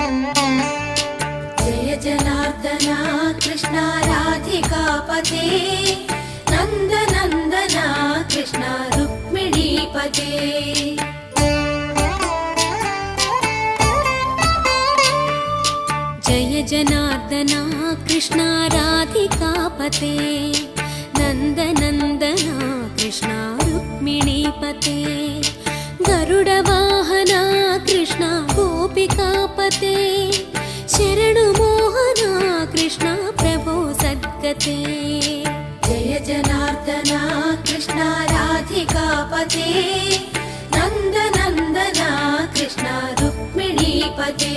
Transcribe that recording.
जय जनार्दना कृष्ण राधिकापते नन्दनन्दना कृष्ण रुक्मिणीपते जय जनार्दना कृष्ण राधिकापते नन्दनन्दना कृष्ण रुक्मिणीपते गरुडवाहना कृष्ण गोपिकापते शरणुमोहना कृष्ण प्रभो सद्गते जय जनार्दना कृष्ण राधिकापते नन्दनन्दना कृष्ण रुक्मिणीपते